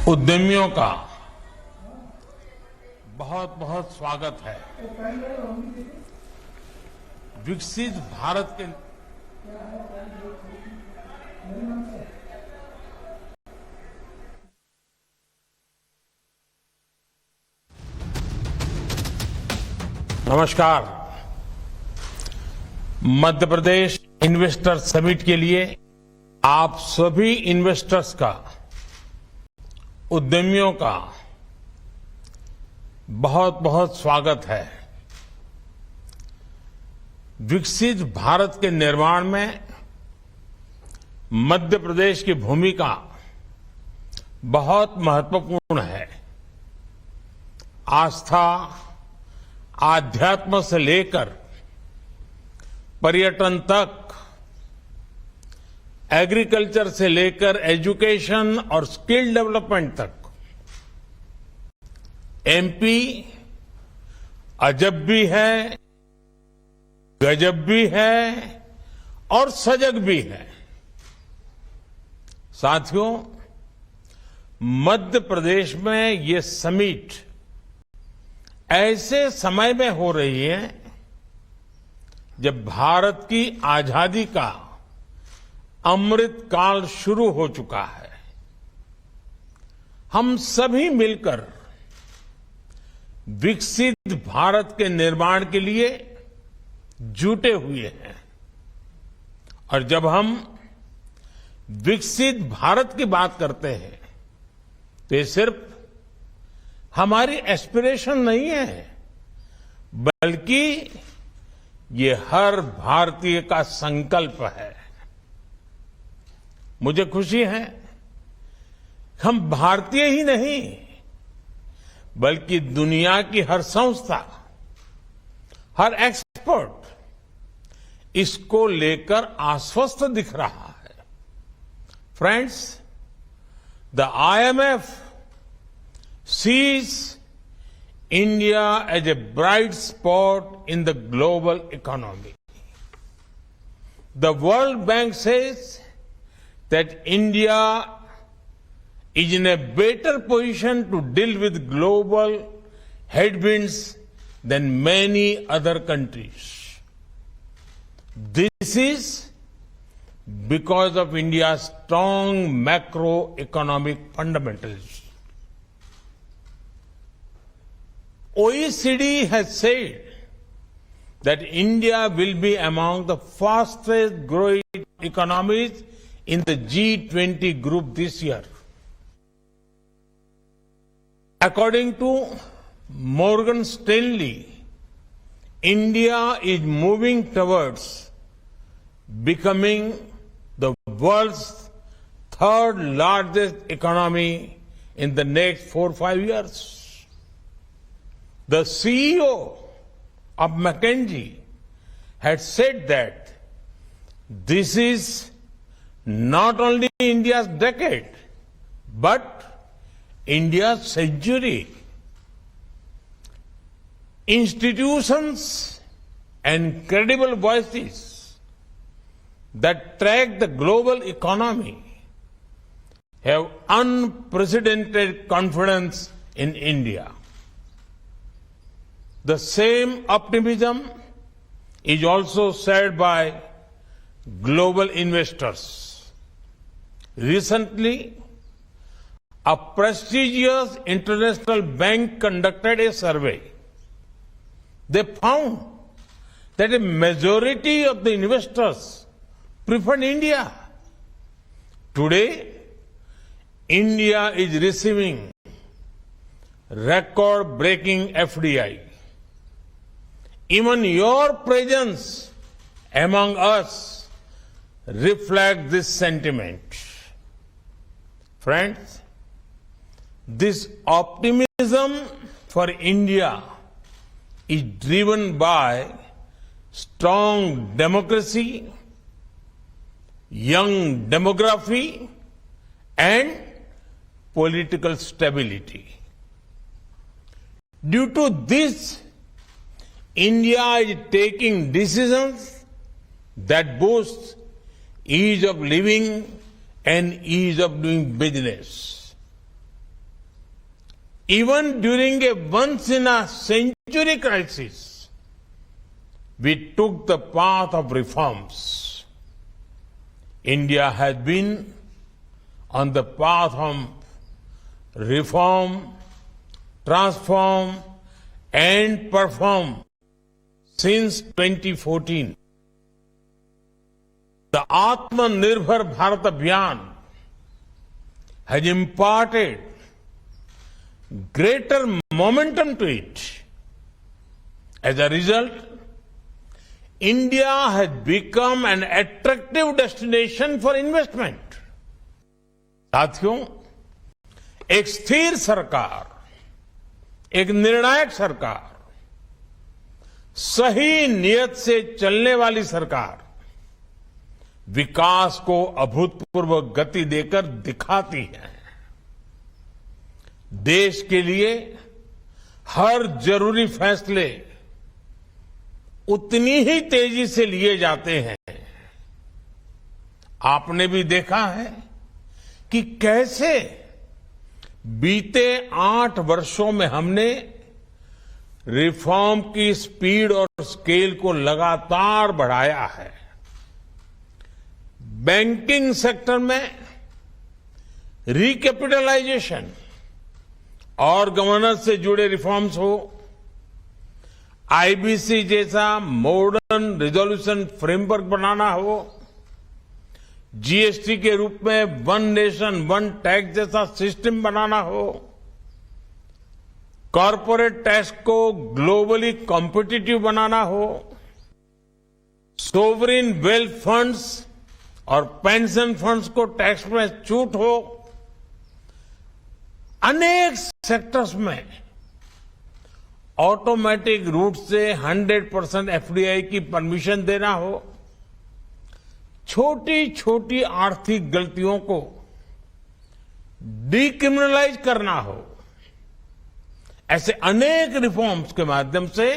उद्यमियों का बहुत बहुत स्वागत है। विकसित भारत के नमस्कार। मध्य प्रदेश इन्वेस्टर समिट के लिए आप सभी इन्वेस्टर्स का, उद्यमियों का बहुत बहुत स्वागत है। विकसित भारत के निर्माण में मध्य प्रदेश की भूमिका बहुत महत्वपूर्ण है। आस्था, आध्यात्म से लेकर पर्यटन तक, एग्रीकल्चर से लेकर एजुकेशन और स्किल डेवलपमेंट तक, एमपी अजब भी है, गजब भी है और सजग भी है। साथियों, मध्य प्रदेश में ये समिट ऐसे समय में हो रही है जब भारत की आजादी का अमृत काल शुरू हो चुका है। हम सभी मिलकर विकसित भारत के निर्माण के लिए जुटे हुए हैं। और जब हम विकसित भारत की बात करते हैं तो ये सिर्फ हमारी एस्पिरेशन नहीं है, बल्कि ये हर भारतीय का संकल्प है। मुझे खुशी है हम भारतीय ही नहीं, बल्कि दुनिया की हर संस्था, हर एक्सपर्ट इसको लेकर आश्वस्त दिख रहा है। Friends, the IMF sees India as a bright spot in the global economy. The World Bank says that India is in a better position to deal with global headwinds than many other countries. This is because of India's strong macroeconomic fundamentals. OECD has said that India will be among the fastest growing economies in the G20 group this year. According to Morgan Stanley, India is moving towards becoming the world's third largest economy in the next 4 or 5 years. The CEO of McKinsey had said that this is not only India's decade, but India's century. Institutions and credible voices that track the global economy have unprecedented confidence in India. The same optimism is also shared by global investors. Recently, a prestigious international bank conducted a survey. They found that a majority of the investors preferred India. Today, India is receiving record-breaking FDI. Even your presence among us reflects this sentiment. Friends, this optimism for India is driven by strong democracy, young demography, and political stability. Due to this, India is taking decisions that boost ease of living and ease of doing business. Even during a once-in-a-century crisis, we took the path of reforms. India has been on the path of reform, transform, and perform since 2014. The Atmanirbhar Bharat Abhiyan has imparted greater momentum to it. As a result, India has become an attractive destination for investment. साथियों, एक स्थिर सरकार, एक निर्णायक सरकार, सही नियत से चलने वाली सरकार विकास को अभूतपूर्व गति देकर दिखाती है। देश के लिए हर जरूरी फैसले उतनी ही तेजी से लिए जाते हैं। आपने भी देखा है कि कैसे बीते 8 वर्षों में हमने रिफॉर्म की स्पीड और स्केल को लगातार बढ़ाया है। बैंकिंग सेक्टर में रिकैपिटलाइजेशन और गवर्नेंस से जुड़े रिफॉर्म्स हो, आईबीसी जैसा मॉडर्न रिजोल्यूशन फ्रेमवर्क बनाना हो, जीएसटी के रूप में वन नेशन वन टैक्स जैसा सिस्टम बनाना हो, कॉरपोरेट टैक्स को ग्लोबली कॉम्पिटिटिव बनाना हो, सोवरिन वेल्थ फंड्स और पेंशन फंड्स को टैक्स में छूट हो, अनेक सेक्टर्स में ऑटोमेटिक रूट से 100% एफडीआई की परमिशन देना हो, छोटी छोटी आर्थिक गलतियों को डीक्रिमिनलाइज करना हो, ऐसे अनेक रिफॉर्म्स के माध्यम से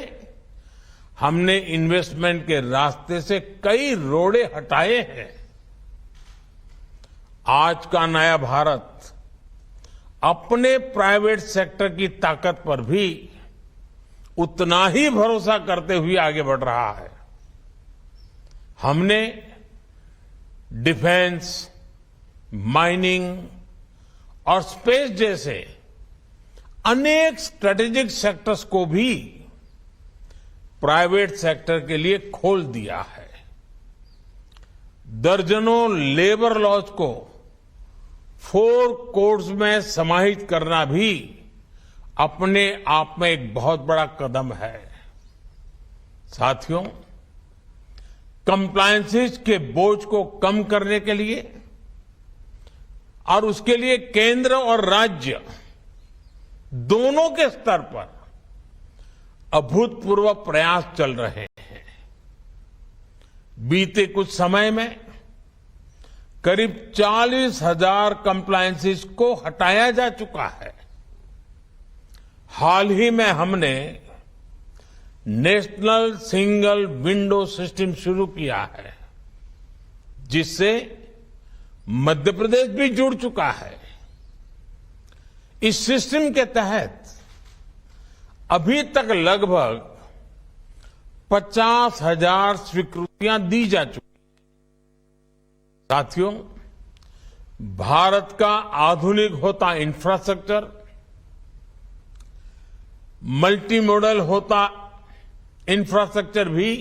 हमने इन्वेस्टमेंट के रास्ते से कई रोड़े हटाए हैं। आज का नया भारत अपने प्राइवेट सेक्टर की ताकत पर भी उतना ही भरोसा करते हुए आगे बढ़ रहा है। हमने डिफेंस, माइनिंग और स्पेस जैसे अनेक स्ट्रेटेजिक सेक्टर्स को भी प्राइवेट सेक्टर के लिए खोल दिया है। दर्जनों लेबर लॉज को 4 कोड्स में समाहित करना भी अपने आप में एक बहुत बड़ा कदम है। साथियों, कंप्लायंसेस के बोझ को कम करने के लिए और उसके लिए केंद्र और राज्य दोनों के स्तर पर अभूतपूर्व प्रयास चल रहे हैं। बीते कुछ समय में करीब 40,000 कंप्लायंसेस को हटाया जा चुका है। हाल ही में हमने नेशनल सिंगल विंडो सिस्टम शुरू किया है, जिससे मध्य प्रदेश भी जुड़ चुका है। इस सिस्टम के तहत अभी तक लगभग 50,000 स्वीकृतियां दी जा चुकी। साथियों, भारत का आधुनिक होता इंफ्रास्ट्रक्चर, मल्टी मॉडल होता इंफ्रास्ट्रक्चर भी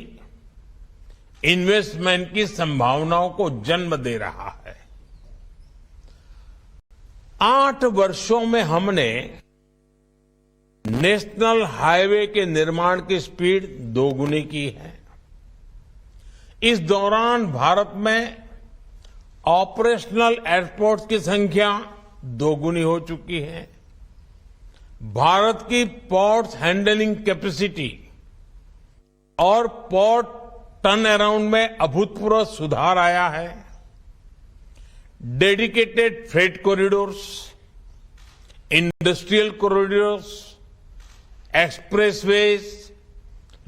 इन्वेस्टमेंट की संभावनाओं को जन्म दे रहा है। 8 वर्षों में हमने नेशनल हाईवे के निर्माण की स्पीड दोगुनी की है। इस दौरान भारत में ऑपरेशनल एयरपोर्ट्स की संख्या दोगुनी हो चुकी है। भारत की पोर्ट्स हैंडलिंग कैपेसिटी और पोर्ट टर्न अराउंड में अभूतपूर्व सुधार आया है। Dedicated freight corridors, industrial corridors, expressways,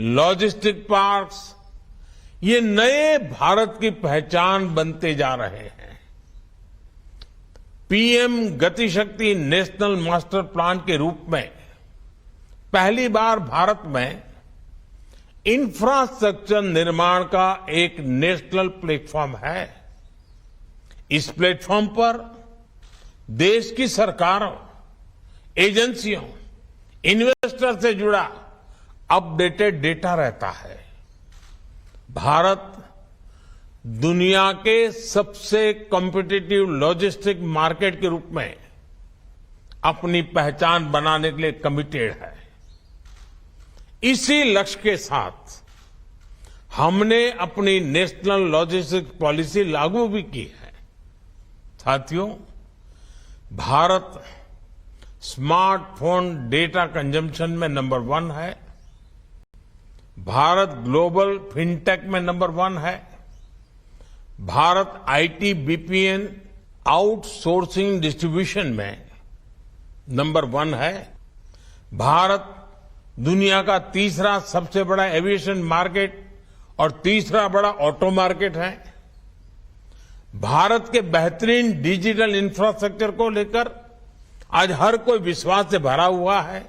logistic parks, ये नए भारत की पहचान बनते जा रहे हैं। पीएम गति शक्ति नेशनल मास्टर प्लान के रूप में पहली बार भारत में इंफ्रास्ट्रक्चर निर्माण का एक नेशनल प्लेटफॉर्म है। इस प्लेटफॉर्म पर देश की सरकारों, एजेंसियों, इन्वेस्टर से जुड़ा अपडेटेड डेटा रहता है। भारत दुनिया के सबसे कॉम्पिटिटिव लॉजिस्टिक मार्केट के रूप में अपनी पहचान बनाने के लिए कमिटेड है। इसी लक्ष्य के साथ हमने अपनी नेशनल लॉजिस्टिक्स पॉलिसी लागू भी की है। साथियों, भारत स्मार्टफोन डेटा कंजम्पशन में नंबर 1 है। भारत ग्लोबल फिनटेक में नंबर 1 है। Bharat IT BPN outsourcing distribution में नंबर 1 है। भारत दुनिया का तीसरा सबसे बड़ा एविएशन मार्केट और तीसरा बड़ा ऑटो मार्केट है। भारत के बेहतरीन डिजिटल इंफ्रास्ट्रक्चर को लेकर आज हर कोई विश्वास से भरा हुआ है।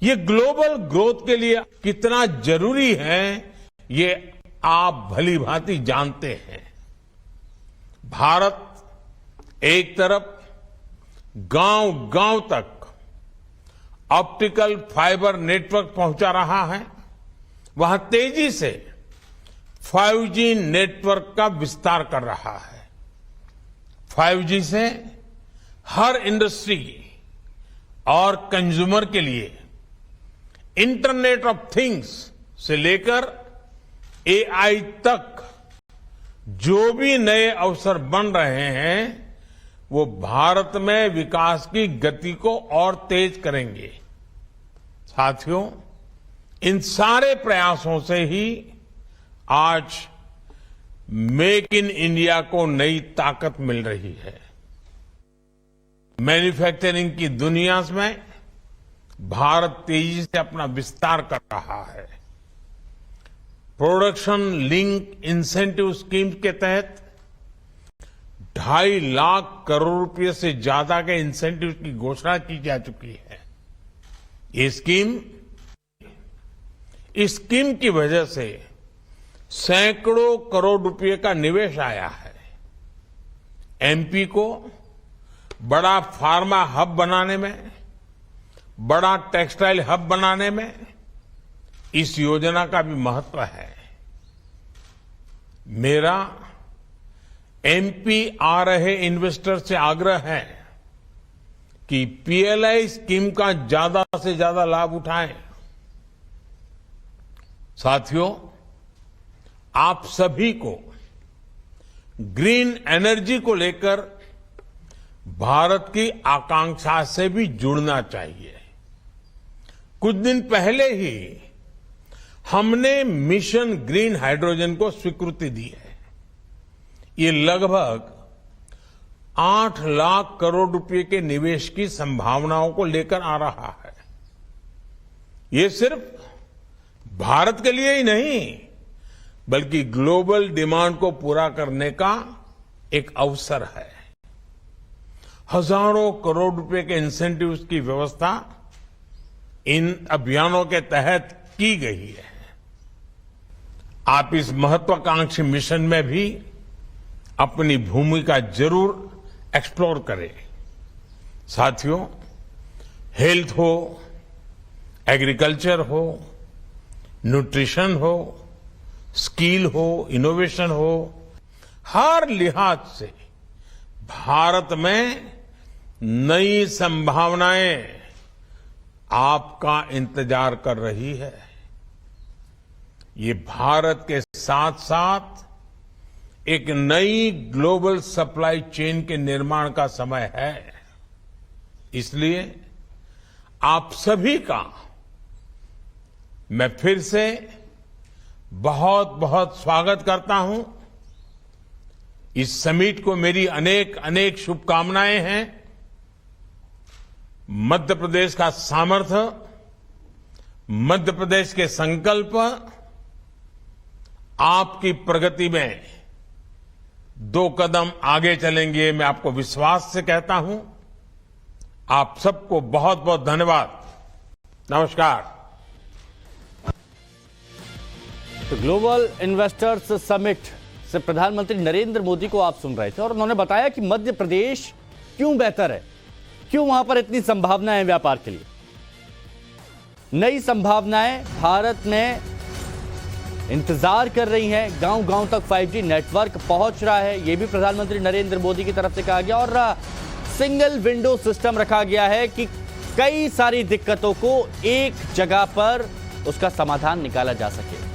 ये ग्लोबल ग्रोथ के लिए कितना जरूरी है, ये आप भली भांति जानते हैं। भारत एक तरफ गांव-गांव तक ऑप्टिकल फाइबर नेटवर्क पहुंचा रहा है, वहां तेजी से 5G नेटवर्क का विस्तार कर रहा है। 5G से हर इंडस्ट्री और कंज्यूमर के लिए इंटरनेट ऑफ थिंग्स से लेकर एआई तक जो भी नए अवसर बन रहे हैं, वो भारत में विकास की गति को और तेज करेंगे। साथियों, इन सारे प्रयासों से ही आज मेक इन इंडिया को नई ताकत मिल रही है। मैन्युफैक्चरिंग की दुनिया में भारत तेजी से अपना विस्तार कर रहा है। प्रोडक्शन लिंक इंसेंटिव स्कीम के तहत 2.5 लाख करोड़ रुपए से ज्यादा के इंसेंटिव की घोषणा की जा चुकी है। इस स्कीम की वजह से सैकड़ों करोड़ रुपए का निवेश आया है। एमपी को बड़ा फार्मा हब बनाने में, बड़ा टेक्सटाइल हब बनाने में इस योजना का भी महत्व है। मेरा एमपी आ रहे इन्वेस्टर से आग्रह है कि पीएलआई स्कीम का ज्यादा से ज्यादा लाभ उठाएं। साथियों, आप सभी को ग्रीन एनर्जी को लेकर भारत की आकांक्षा से भी जुड़ना चाहिए। कुछ दिन पहले ही हमने मिशन ग्रीन हाइड्रोजन को स्वीकृति दी है। ये लगभग 8 लाख करोड़ रुपए के निवेश की संभावनाओं को लेकर आ रहा है। ये सिर्फ भारत के लिए ही नहीं, बल्कि ग्लोबल डिमांड को पूरा करने का एक अवसर है। हजारों करोड़ रुपए के इंसेंटिव्स की व्यवस्था इन अभियानों के तहत की गई है। आप इस महत्वाकांक्षी मिशन में भी अपनी भूमिका जरूर एक्सप्लोर करें। साथियों, हेल्थ हो, एग्रीकल्चर हो, न्यूट्रिशन हो, स्किल हो, इनोवेशन हो, हर लिहाज से भारत में नई संभावनाएं आपका इंतजार कर रही है। ये भारत के साथ साथ एक नई ग्लोबल सप्लाई चेन के निर्माण का समय है। इसलिए आप सभी का मैं फिर से बहुत बहुत स्वागत करता हूं। इस समिट को मेरी अनेक अनेक शुभकामनाएं हैं। मध्य प्रदेश का सामर्थ्य, मध्य प्रदेश के संकल्प आपकी प्रगति में 2 कदम आगे चलेंगे, मैं आपको विश्वास से कहता हूं। आप सबको बहुत बहुत धन्यवाद। नमस्कार। तो ग्लोबल इन्वेस्टर्स समिट से प्रधानमंत्री नरेंद्र मोदी को आप सुन रहे थे और उन्होंने बताया कि मध्य प्रदेश क्यों बेहतर है, क्यों वहां पर इतनी संभावनाएं हैं व्यापार के लिए। नई संभावनाएं भारत में इंतजार कर रही हैं। गांव-गांव तक 5G नेटवर्क पहुंच रहा है, यह भी प्रधानमंत्री नरेंद्र मोदी की तरफ से कहा गया। और सिंगल विंडो सिस्टम रखा गया है कि कई सारी दिक्कतों को एक जगह पर उसका समाधान निकाला जा सके।